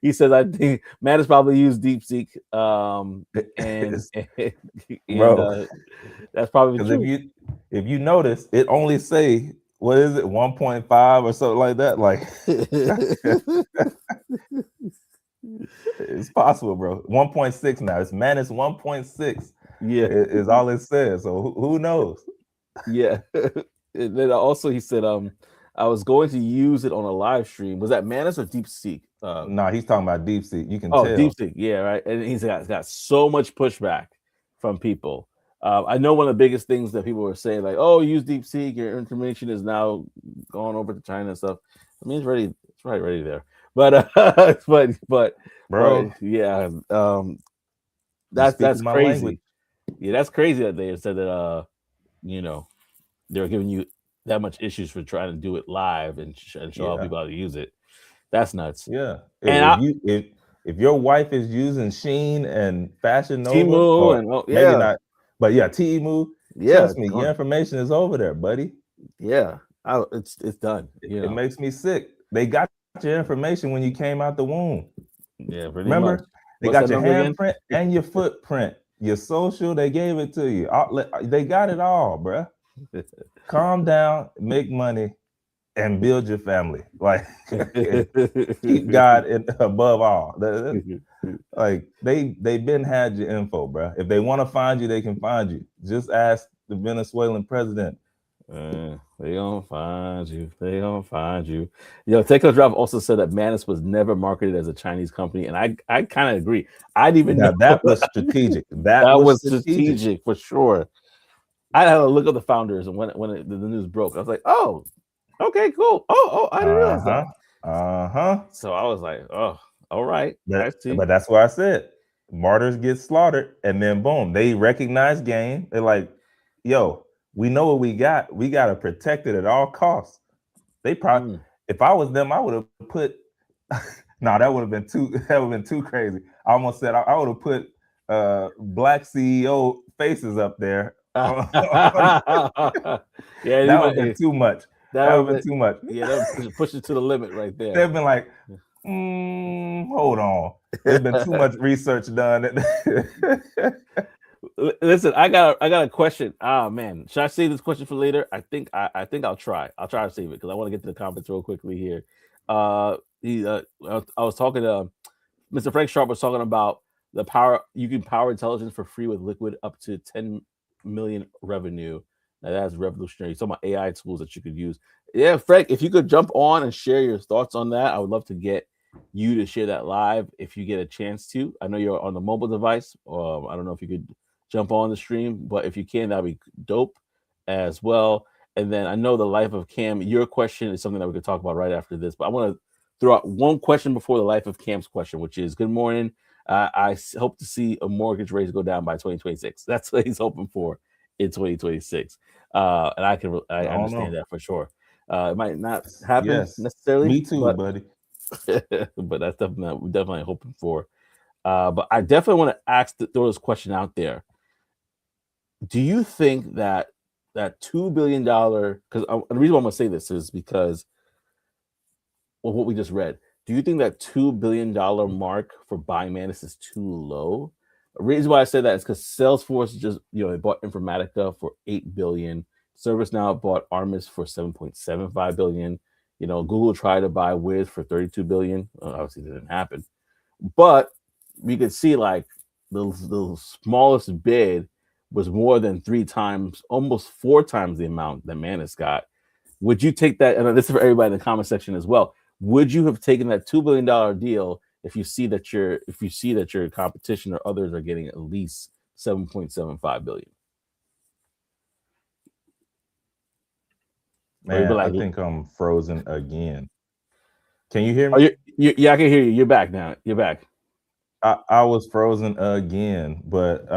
He says, I think Manus probably used DeepSeek, and and Bro, that's probably because true. if you notice, it only say what is it 1.5 or something like that. Like it's possible, bro. 1.6 now. It's Manus 1.6 Yeah, is all it says. So who knows? yeah. And then also he said, I was going to use it on a live stream. Was that Manus or DeepSeek? No, he's talking about DeepSeek. You can Oh, tell. DeepSeek, yeah, right. And he's got so much pushback from people. I know one of the biggest things that people were saying, like, "Oh, use DeepSeek, your information is now going over to China and stuff." I mean, it's right ready there. But but Bro, yeah, you that's speaking my language. crazy. Yeah, that's crazy that they said that you know, they're giving you that much issues for trying to do it live and show Yeah. people how to use it. That's nuts. Yeah. And If you if your wife is using Sheen and Fashion Nova, Temu or and oh maybe yeah, not, but yeah, Temu, yeah, trust it's me, your gone. information is over there, buddy. Yeah, it's done. It makes me sick. They got your information when you came out the womb. Yeah, pretty much. Remember? They What's that got your number again? handprint and your footprint, your social. They gave it to you. They got it all, bruh. Calm down, make money, and build your family. Like keep God above all. Like they've been had your info, bro. If they want to find you, they can find you. Just ask the Venezuelan president. They gonna find you. They gonna find you. Techno Drive also said that Manus was never marketed as a Chinese company, and I kind of agree. I didn't even Now know that was strategic. That that was was strategic. strategic for sure. I had to look at the founders, and the news broke, I was like, "Oh, okay, cool. Oh, I didn't realize that." Uh-huh. Uh-huh. So I was like, "Oh, all right, But, I see." but that's why I said martyrs get slaughtered, and then boom, they recognize game. They're like, yo, we know what we got. We gotta protect it at all costs. They probably, Mm. if I was them, I would have put no, that would have been too that would have been too crazy. I almost said I would have put black CEO faces up there. Yeah, you That would have might. been too much. That That would would have be, been too much. yeah, that would push it to the limit right there. They've been like, hold on. There's been too much research done. Listen, I got a question. Ah man, should I save this question for later? I think I'll try. I'll try to save it because I want to get to the comments real quickly here. I was talking to Mr. Frank Sharp was talking about the power you can power intelligence for free with Liquid up to 10 million revenue. Now that's revolutionary. Some AI tools that you could use. Yeah, Frank, if you could jump on and share your thoughts on that, I would love to get you to share that live if you get a chance to. I know you're on the mobile device. I don't know if you could jump on the stream, but if you can, that'd be dope as well. And then I know the life of Cam. Your question is something that we could talk about right after this, but I want to throw out one question before the life of Cam's question, which is good morning. Hope to see a mortgage rates go down by 2026. That's what he's hoping for in 2026. And I I don't understand know. that for sure. It might not happen Yes. necessarily, Me too, but buddy. but that's definitely we're definitely hoping for. But I definitely want to throw this question out there. Do you think that $2 billion? Because the reason why I'm gonna say this is because well, what we just read. Do you think that $2 billion mark for buying Manus is too low? The reason why I say that is because Salesforce just they bought Informatica for 8 billion. ServiceNow bought Armis for 7.75 billion. Google tried to buy Wiz for 32 billion. Obviously, it didn't happen. But we could see like the smallest bid was more than 3 times, almost 4 times the amount that Manus got. Would you take that? And this is for everybody in the comment section as well. Would you have taken that $2 billion deal if you see that your competition or others are getting at least 7.75 billion? Or you'd be Man, I like, think I'm frozen again. Can you hear oh, me? yeah, I can hear you. You're back now. You're back. I was frozen again, but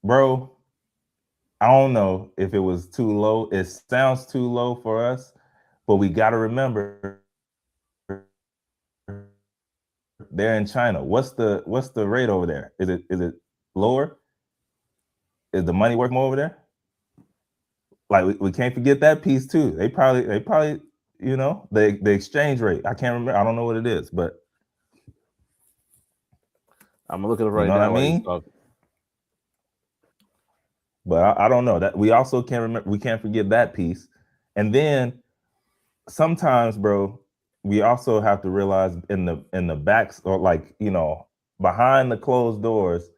bro, I don't know if it was too low. It sounds too low for us, But we got to remember they're in China. What's the rate over there? Is it lower? Is the money worth more over there? Like we can't forget that piece too. They probably the exchange rate. I can't remember. I don't know what it is, but I'm gonna look at it you right know what I now while you mean. talk. But I don't know that we also can't remember. We can't forget that piece. And then sometimes, bro, we also have to realize in the backs or like behind the closed doors,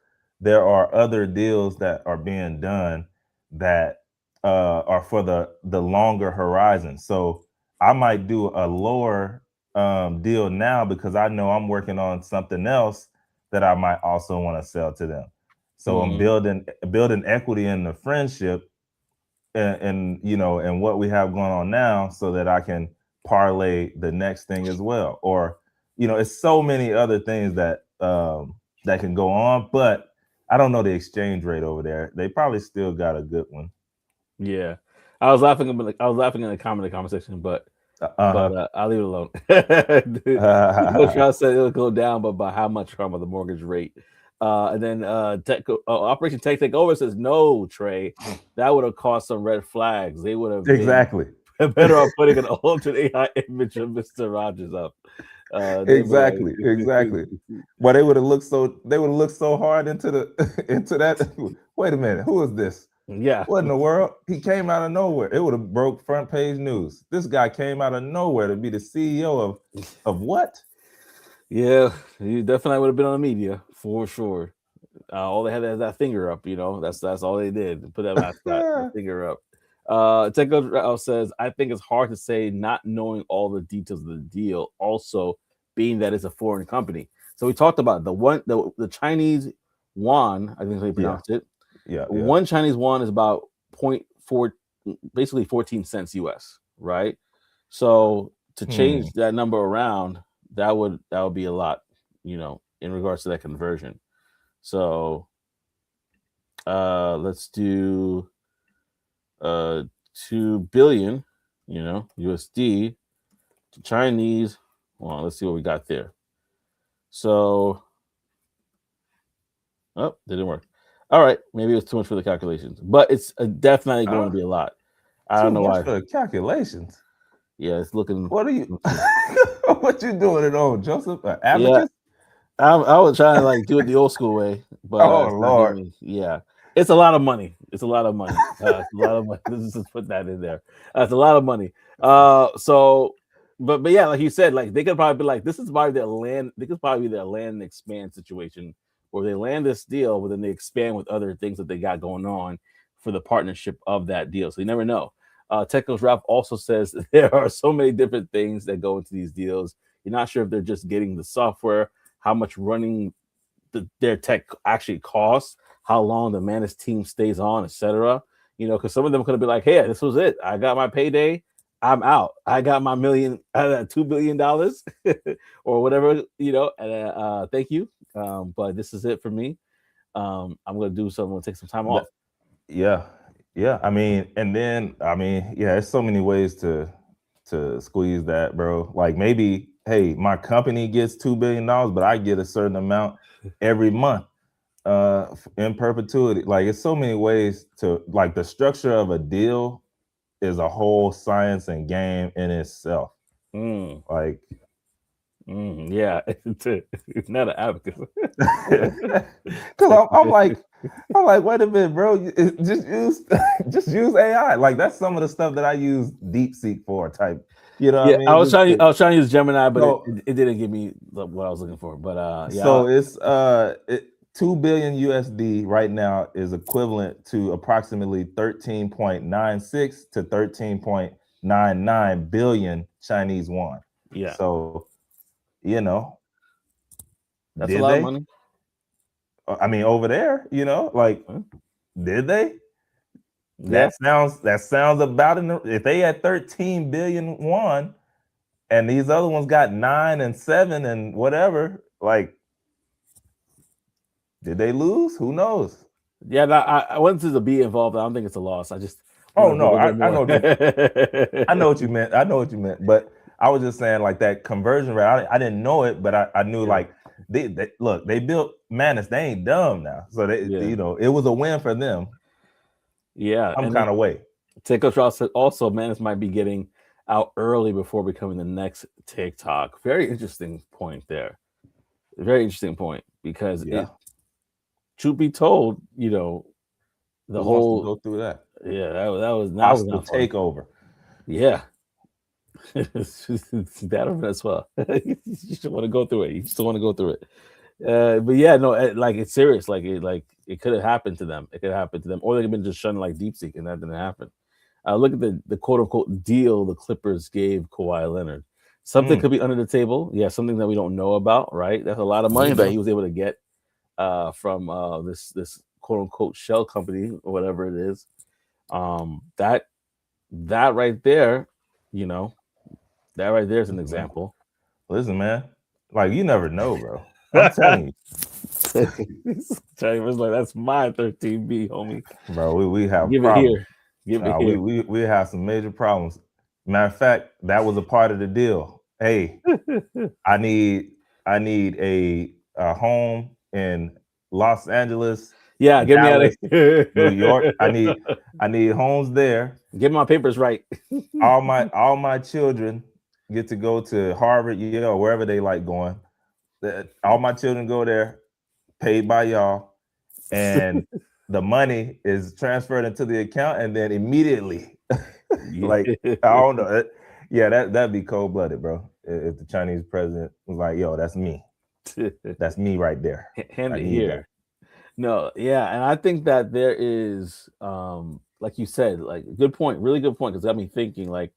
there are other deals that are being done that are for the longer horizon. So I might do a lower deal now because I know I'm working on something else that I might also want to sell to them. So I'm Mm-hmm. building equity in the friendship and what we have going on now so that I can parlay the next thing as well. Or, it's so many other things that can go on, but I don't know the exchange rate over there. They probably still got a good one. Yeah, I was laughing. I was laughing in the comment conversation, but Uh-huh. I'll leave it alone. The coach Rouse said it'll go down, but by how much from the mortgage rate? And then Operation Take Over says no, Trey. That would have caused some red flags. They would have been Exactly. better off putting an alternate AI image of Mister Rogers up. They'd be Exactly, exactly. like, But they would have looked so hard into the into that. Wait a minute, who is this? yeah, What in the world? He came out of nowhere. It would have broke front page news. This guy came out of nowhere to be the CEO of what? yeah. You definitely would have been on the media for sure. All they had is that finger up, That's all they did. Put that mascot, the finger up. Teco says, I think it's hard to say not knowing all the details of the deal. Also, being that it's a foreign company. So we talked about the Chinese yuan. I think that's how you Yeah, pronounce it. yeah, yeah. One Chinese yuan is about point 0.4, basically 14 cents US, right? So to Hmm. change that number around, that would be a lot, in regards to that conversion. So let's do uh 2 billion, USD to Chinese. Well, let's see what we got there. So, oh, didn't work. All right, maybe it was too much for the calculations, but it's definitely going Huh? to be a lot. I don't Too know much why. for the calculations. Yeah, it's looking. What are you? Let's see. What you doing at all, Joseph? Yeah, Abacus? I was trying to like do it the old school way, but Oh it's not Lord. giving me. Yeah, it's a lot of money. It's a lot of money. It's a lot of money. Let's just put that in there. That's a lot of money. So, but yeah, like you said, like they could probably be like, this is probably their land. They could probably be their land and expand situation, where they land this deal, but then they expand with other things that they got going on for the partnership of that deal. So you never know. Technos Ralph also says there are so many different things that go into these deals. You're not sure if they're just getting the software, how much running their tech actually costs, how long the Manus team stays on, etc. Because some of them could be like, "Hey, this was it. I got my payday. I'm out. I got my $2 billion, or whatever. And thank you. But this is it for me. I'm gonna do something. I'm gonna take some time off. That- yeah, yeah. Yeah, there's so many ways to squeeze that, bro. Like maybe, hey, my company gets $2 billion, but I get a certain amount every month in perpetuity. Like it's so many ways to like the structure of a deal is a whole science and game in itself. Mm, Like yeah, it's not an advocate. because I'm like, wait a minute, bro. Just use just use AI. Like that's some of the stuff that I use DeepSeek for. Type, you know what I Yeah, mean? I was trying to use Gemini, but it, So it, it didn't give me what I was looking for. But yeah, so it's 2 billion USD right now is equivalent to approximately 13.96 to 13.99 billion Chinese yuan. yeah, So you know, that's a did lot of they? money. I mean, over there, like Huh? did they? Yeah, That sounds about in if they had 13 billion won and these other ones got 9 and 7 and whatever, like did they lose? Who knows? yeah. I wanted to be involved. I don't think it's a loss. I just Oh Want to no, go a little bit I know more? I know what you meant. I know what you meant. But I was just saying like that conversion rate. I didn't know it, but I knew Yeah. like they look, they built Manus. They ain't dumb now. So they Yeah. it was a win for them Yeah, some and kind then of way. Coach Ross said also Manus might be getting out early before becoming the next TikTok. Very interesting point there. Very interesting point because Yeah. it, truth be told, the Who wants to whole go through that? yeah that was Hostile not fun. takeover. Yeah, that as well. You just want to go through it. You just want to go through it. But yeah, no, like it's serious. It could have happened to them. It could have happened to them, or they could have been just shunning like DeepSeek, and that didn't happen. Look at the quote unquote deal the Clippers gave Kawhi Leonard. Something Mm, could be under the table. Yeah, something that we don't know about. Right? That's a lot of there money you that go. he was able to get from this quote unquote shell company or whatever it is. That right there, you know, that right there is an Man. example. Listen, man. Like you never know, bro. I'm telling Terry was like, "That's my 13B, homie. you, bro. We have Give it problems. here. Give it Nah, here." we have some major problems. Matter of fact, that was a part of the deal. Hey, I need a home in Los Angeles, Yeah, get me out of Dallas, here. New York. I need homes there. Get my papers right. All my children get to go to Harvard, Yale, wherever they like going. All my children go there, paid by y'all, and the money is transferred into the account, and then immediately, like I don't know, yeah, that'd be cold blooded, bro. If the Chinese president was like, "Yo, that's me right there. Hand I it need that." here. No, yeah, and I think that there is, like you said, like good point, really good point, because got me thinking, like,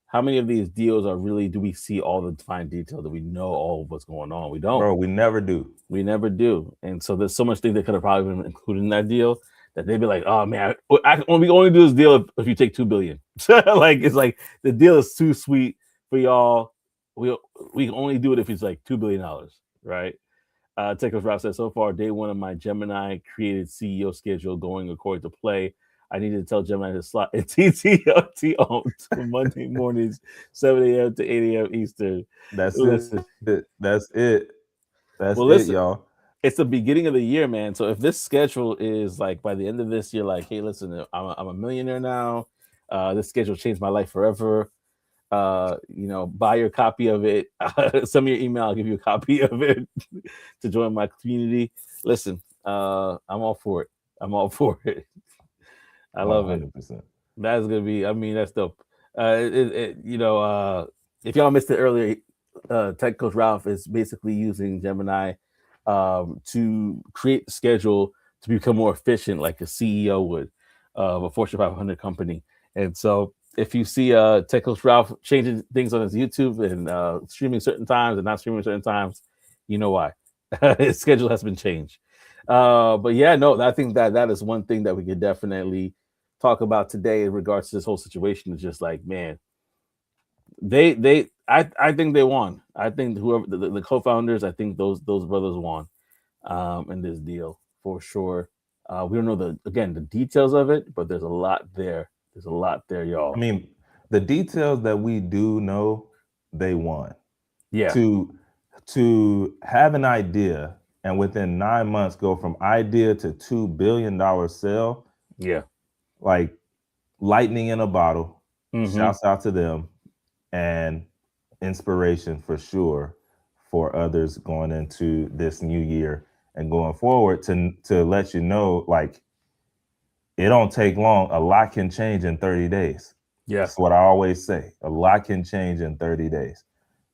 how many of these deals are really do we see all the fine detail? Do we know all of what's going on? We don't. Bro, we never do. We never do, and so there's so much things that could have probably been included in that deal that they'd be like, "Oh man, we only do this deal if you take 2 billion." Like it's like the deal is too sweet for y'all. We we can only do it if it's like $2 billion, right? Techos Rob says, so far, day one of my Gemini created CEO schedule going according to play. I needed to tell Gemini to slot in TTLT on to Monday mornings, 7 a.m. to 8 a.m. Eastern. That's it. Listen, That's it. That's it, well, y'all. listen, it's the beginning of the year, man. So if this schedule is like by the end of this year, like, hey, listen, I'm a millionaire now. This schedule changed my life forever. Buy your copy of it. Send me your email. I'll give you a copy of it to join my community. Listen, I'm all for it. I'm all for it. I Oh, love it. 100%. That's gonna be. I mean, that's dope. If y'all missed it earlier, Tech Coach Ralph is basically using Gemini to create the schedule to become more efficient, like a CEO would of a Fortune 500 company. And so, if you see Tech Coach Ralph changing things on his YouTube and streaming certain times and not streaming certain times, you know why. His schedule has been changed. But yeah, no, I think that is one thing that we could definitely talk about today in regards to this whole situation. Is just like, man, I think they won. I think whoever the co-founders, I think those brothers won in this deal for sure. We don't know the details of it, but there's a lot there. There's a lot there, I y'all. mean, the details that we do know, they won. Yeah, To have an idea and within 9 months go from idea to $2 billion sale, yeah. like lightning in a bottle. Mm-hmm. Shouts out to them and inspiration for sure for others going into this new year and going forward to let you know like it don't take long. A lot can change in 30 days. Yeah. That's what I always say. A lot can change in 30 days.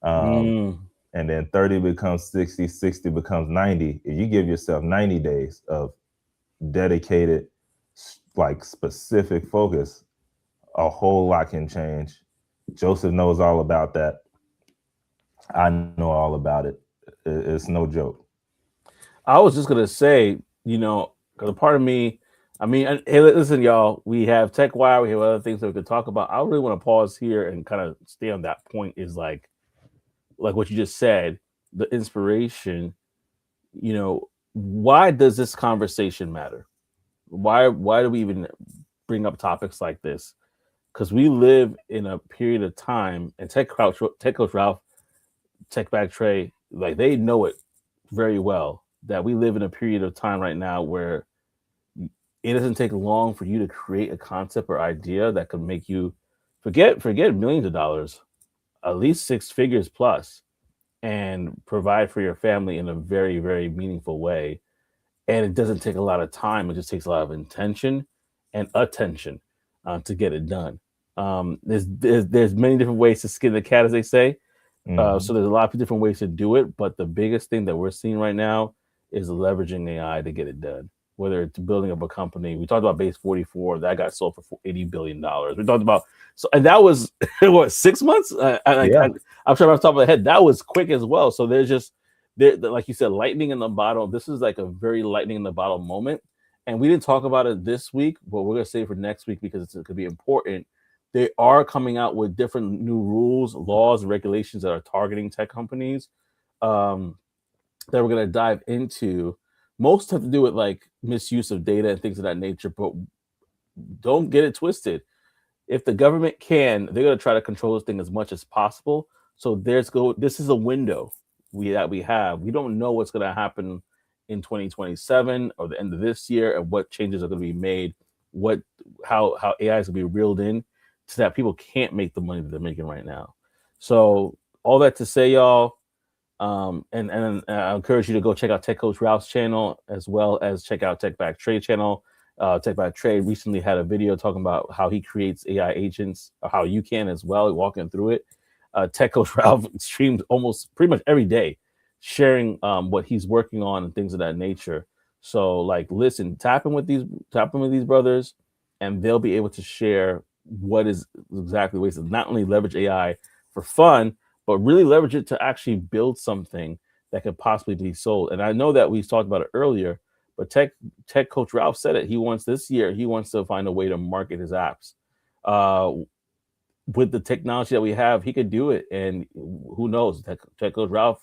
Um, Mm. and then 30 becomes 60, 60 becomes 90. If you give yourself 90 days of dedicated, like specific focus, a whole lot can change. Joseph knows all about that. I know all about it. It's no joke. I was just gonna say, because a part of me, I mean, hey, listen, y'all, we have Tech Wire, we have other things that we could talk about. I really want to pause here and kind of stay on that point. Is like what you just said, the inspiration. Why does this conversation matter? Why do we even bring up topics like this because we live in a period of time, and Tech Coach Ralph, Tech Back Trey, like they know it very well that we live in a period of time right now where it doesn't take long for you to create a concept or idea that could make you forget millions of dollars, at least six figures plus, and provide for your family in a very, very meaningful way. And it doesn't take a lot of time. It just takes a lot of intention and attention to get it done. There's many different ways to skin the cat, as they say. So there's a lot of different ways to do it, but the biggest thing that we're seeing right now is leveraging AI to get it done. Whether it's building up a company, we talked about Base 44 that got sold for $80 billion. We talked about and that was what 6 months. Yeah. I'm sure off the top of my head that was quick as well. So there's just like you said, lightning in the bottle. This is like a very lightning in the bottle moment, and we didn't talk about it this week, but we're gonna save it for next week because it could be important. They are coming out with different new rules, laws, and regulations that are targeting tech companies that we're going to dive into. Most have to do with like misuse of data and things of that nature, but don't get it twisted. If the government can, they're going to try to control this thing as much as possible. So this is a window that we have. We don't know what's going to happen in 2027 or the end of this year and what changes are going to be made, how AI is going to be reeled in so that people can't make the money that they're making right now. So all that to say, y'all, and I encourage you to go check out Tech Coach Ralph's channel as well as check out Tech Back Trade channel. Tech Back Trade recently had a video talking about how he creates AI agents, or how you can as well, walking through it. Tech Coach Ralph streams almost pretty much every day, sharing what he's working on and things of that nature. So, like, listen, tap in with these brothers, and they'll be able to share what is exactly ways to not only leverage AI for fun, but really leverage it to actually build something that could possibly be sold. And I know that we talked about it earlier, but Tech Coach Ralph said it. He wants to find a way to market his apps. With the technology that we have, he could do it. And who knows? Tech Coach Ralph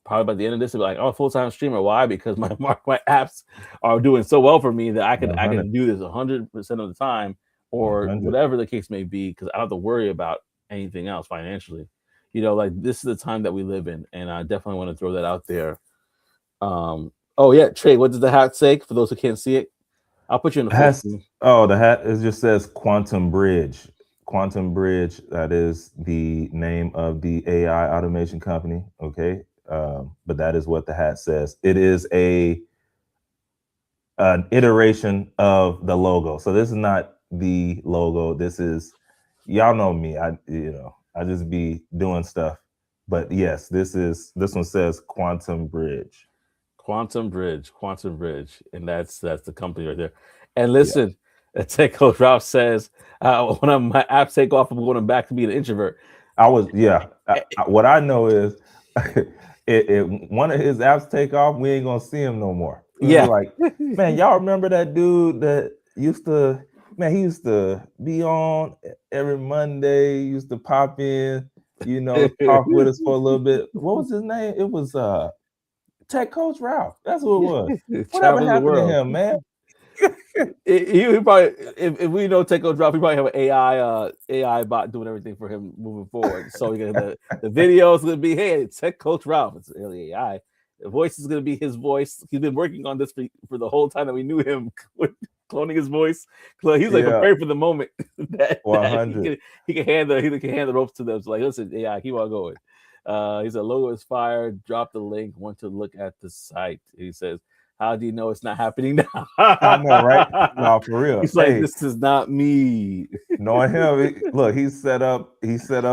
probably by the end of this will be like, "Oh, full-time streamer." Why? Because my apps are doing so well for me that I can do this 100% of the time, or 100. whatever the case may be, because I don't have to worry about anything else financially. Like this is the time that we live in, and I definitely want to throw that out there. Oh yeah, Trey, what does the hat say? For those who can't see it, I'll put you in the full screen. The hat, it just says Quantum Bridge. Quantum Bridge, that is the name of the AI automation company. Okay. But that is what the hat says. It is an iteration of the logo. So this is not the logo. This is, y'all know me. I just be doing stuff. But yes, this one says Quantum Bridge. Quantum Bridge, and that's the company right there. And listen, Tech Coach Ralph says, when my apps take off, I'm going back to being an introvert. What I know is, if one of his apps take off, we ain't gonna see him no more. Yeah, like, man, y'all remember that dude that used to, man, he used to be on every Monday, used to pop in, talk with us for a little bit. What was his name? It was Tech Coach Ralph. That's what it was. Whatever happened to him, man? He probably, if we know Tech Coach Ralph, we probably have an AI bot doing everything for him moving forward. So the video is gonna be, hey, it's Tech Coach Ralph. It's really AI. The voice is gonna be his voice. He's been working on this for the whole time that we knew him, cloning his voice. He's like prepared for the moment that he can hand the ropes to them. So like, listen, AI, keep on going. He said, logo is fired. Drop the link. Want to look at the site. He says, how do you know it's not happening now? I know, right? No, for real. He's like, this is not me. Knowing him, look, he set up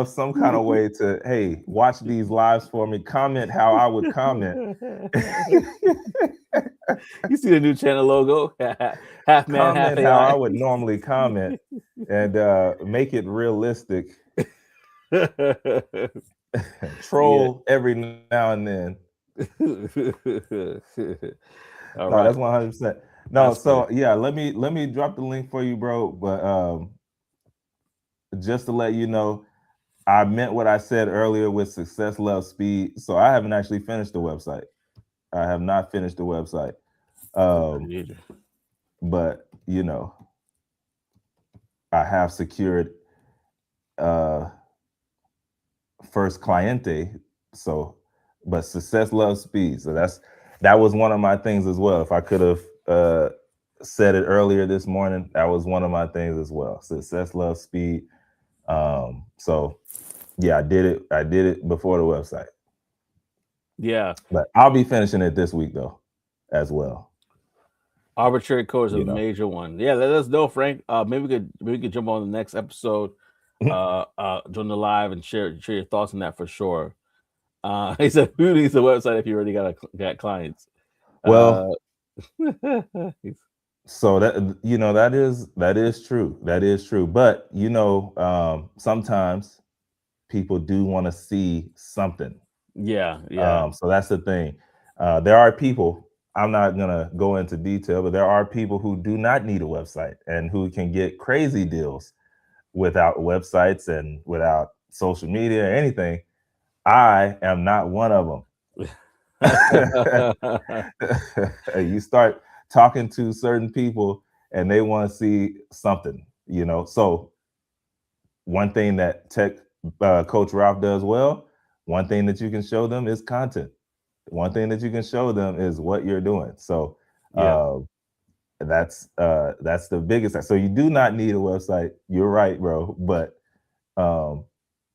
some kind of way to, hey, watch these lives for me. Comment how I would comment. You see the new channel logo? Half man, comment half AI. how I would normally comment, and make it realistic. Troll every now and then. All no, right. that's 100%. No, that's so great. Yeah, let me drop the link for you, bro. But just to let you know, I meant what I said earlier with success loves speed. So I haven't actually finished the website. I have not finished the website. But I have secured first cliente. So, but success loves speed. So that was one of my things as well. If I could have said it earlier this morning, that was one of my things as well. Success loves speed. So yeah, I did it before the website. Yeah. But I'll be finishing it this week though, as well. Arbitrary code is a You know. major one. Yeah, let us know, Frank. Maybe we could jump on the next episode, join the live and share your thoughts on that for sure. He said, "Who needs the website if you already got clients?" Well, He's- so that that is true. That is true. But sometimes people do want to see something. yeah. So that's the thing. There are people, I'm not going to go into detail, but there are people who do not need a website and who can get crazy deals without websites and without social media or anything. I am not one of them. You start talking to certain people and they want to see something. So one thing that tech coach Ralph does well, one thing that you can show them is content. One thing that you can show them is what you're doing. So yeah. that's the biggest. So you do not need a website. You're right, bro. But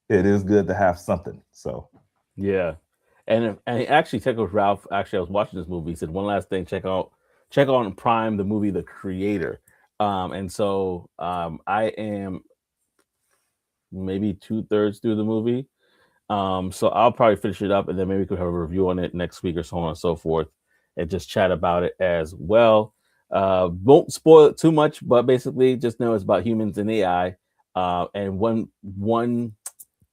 it is good to have something. So Yeah. And actually, Tech Coach Ralph. Actually, I was watching this movie. He said one last thing. Check on Prime, the movie The Creator. And so I am maybe 2/3 through the movie. So I'll probably finish it up, and then maybe we could have a review on it next week or so on and so forth, and just chat about it as well. Won't spoil it too much, but basically, just know it's about humans and AI, and one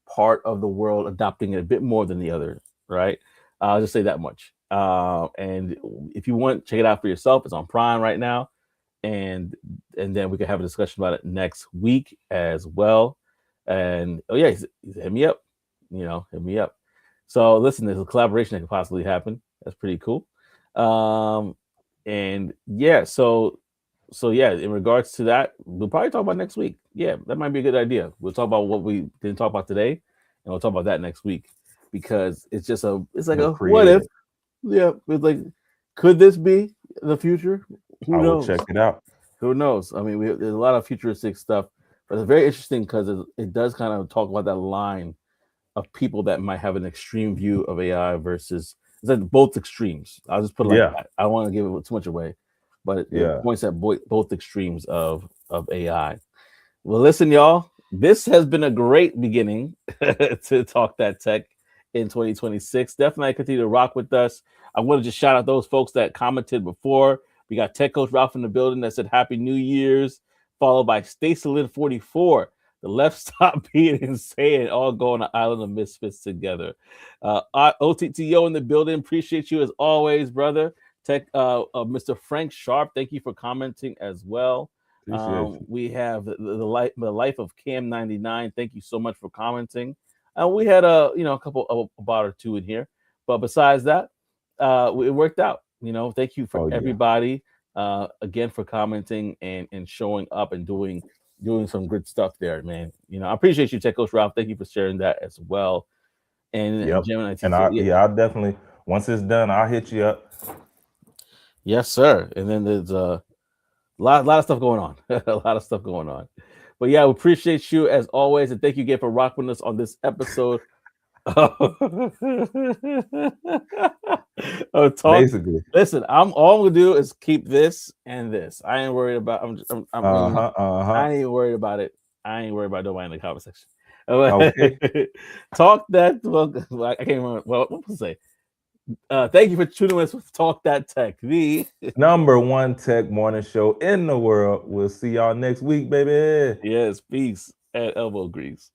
part of the world adopting it a bit more than the other. Right? I'll just say that much. And if you want, check it out for yourself. It's on Prime right now, and then we can have a discussion about it next week as well. And oh yeah, he's hit me up. Hit me up. So listen, there's a collaboration that could possibly happen. That's pretty cool. And yeah, so yeah, in regards to that, we'll probably talk about next week. Yeah, that might be a good idea. We'll talk about what we didn't talk about today, and we'll talk about that next week because it's like the a what if? creator, Yeah, it's like, could this be the future? Who I will knows? check it out. Who knows? I mean, there's a lot of futuristic stuff, but it's very interesting because it does kind of talk about that line of people that might have an extreme view of AI versus it's like both extremes. I'll just put it like Yeah. that. I don't want to give it too much away, but it Yeah. points at both extremes of AI. Well, listen, y'all. This has been a great beginning to Talk That Tech in 2026. Definitely continue to rock with us. I want to just shout out those folks that commented before. We got Tech Coach Ralph in the building that said Happy New Year's, followed by Stacylin44. The left stop being insane, all go on an island of misfits together. OTTO in the building. Appreciate you as always, brother. Mr. Frank Sharp, thank you for commenting as well. Appreciate you. We have the life of Cam 99. Thank you so much for commenting. We had a couple of a bot or two in here, but besides that, it worked out. Thank you for everybody again for commenting and showing up and doing some good stuff there, man. I appreciate you, Tech Coach Ralph. Thank you for sharing that as well. And Yep. Jim and And I'll definitely, once it's done, I'll hit you up. Yes, sir. And then there's a lot of stuff going on. A lot of stuff going on. But yeah, we appreciate you as always, and thank you again for rocking with us on this episode. Basically. Listen, all I'm gonna do is keep this and this. I ain't worried about. I ain't worried about it. I ain't worried about nobody in the comment section. Okay. Talk that. Well, I can't remember. Well, what was I say? Thank you for tuning us with Talk That Tech, the #1 tech morning show in the world. We'll see y'all next week, baby. Yes, peace and elbow grease.